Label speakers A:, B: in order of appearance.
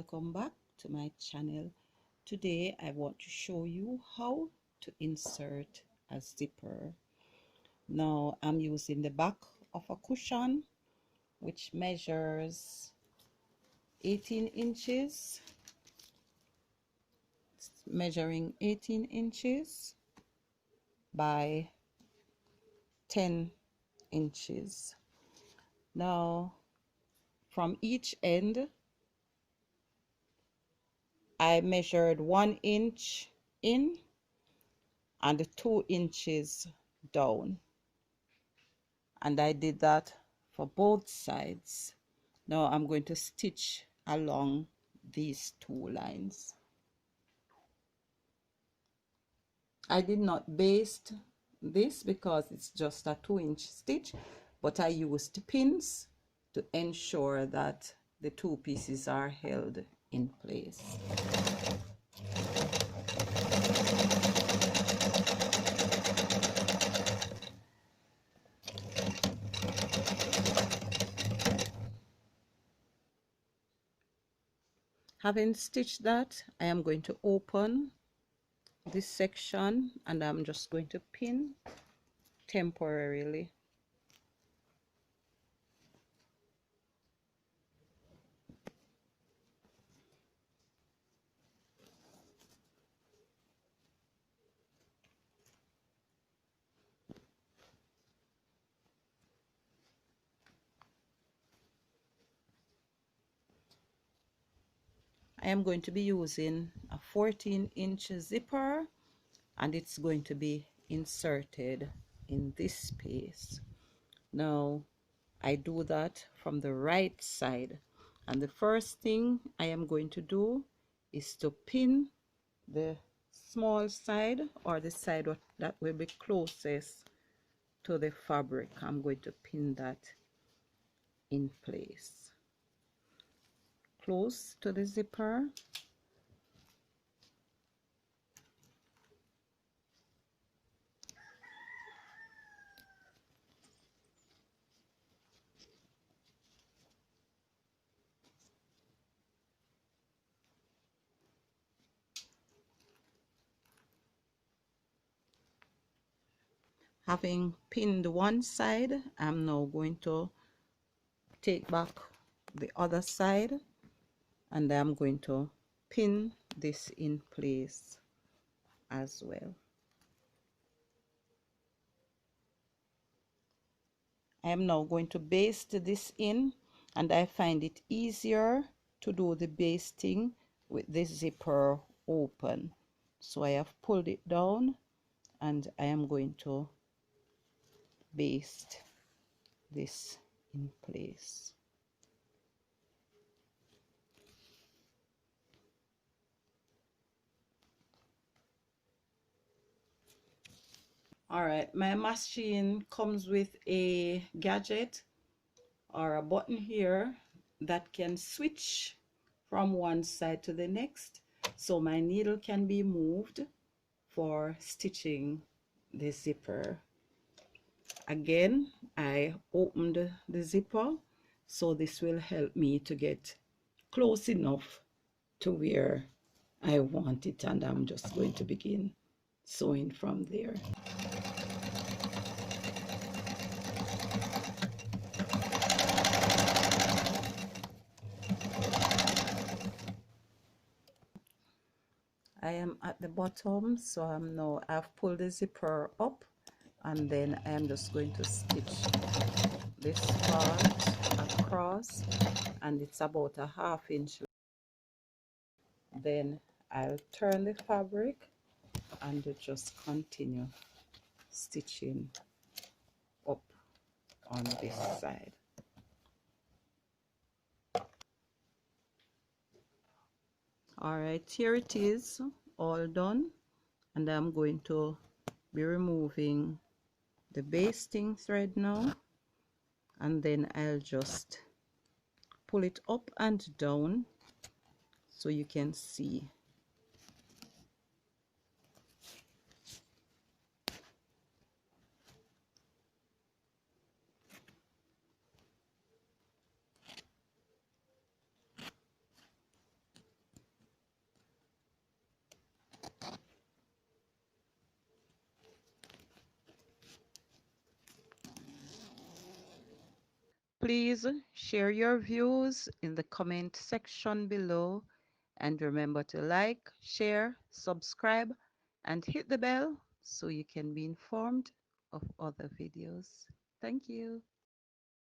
A: welcome back to my channel. Today I want to show you how to insert a zipper. Now I'm using the back of a cushion which measures 18 inches, measuring 18 inches by 10 inches. Now from each end I measured 1 inch in and 2 inches down, and I did that for both sides. Now I'm going to stitch along these two lines. I did not baste this because it's just a 2-inch stitch, but I used pins to ensure that the two pieces are held in place. Having stitched that, I am going to open this section and I'm just going to pin temporarily. I am going to be using a 14-inch zipper and it's going to be inserted in this space. Now I do that from the right side, and the first thing I am going to do is to pin the small side, or the side that will be closest to the fabric. I'm going to pin that in place close to the zipper. Having pinned one side, I'm now going to take back the other side and I'm going to pin this in place as well. I am now going to baste this in, and I find it easier to do the basting with this zipper open. So I have pulled it down and I am going to baste this in place. Alright, my machine comes with a gadget or a button here that can switch from one side to the next, so my needle can be moved for stitching the zipper. Again, I opened the zipper, so this will help me to get close enough to where I want it, and I'm just going to begin sewing from there. I am at the bottom, so I've pulled the zipper up, and then I am just going to stitch this part across, and it's about a 1/2 inch. Then I'll turn the fabric and just continue stitching up on this side. All right, here it is, all done, and I'm going to be removing the basting thread now, and then I'll just pull it up and down so you can see. Please share your views in the comment section below and remember to like, share, subscribe, and hit the bell so you can be informed of other videos. Thank you.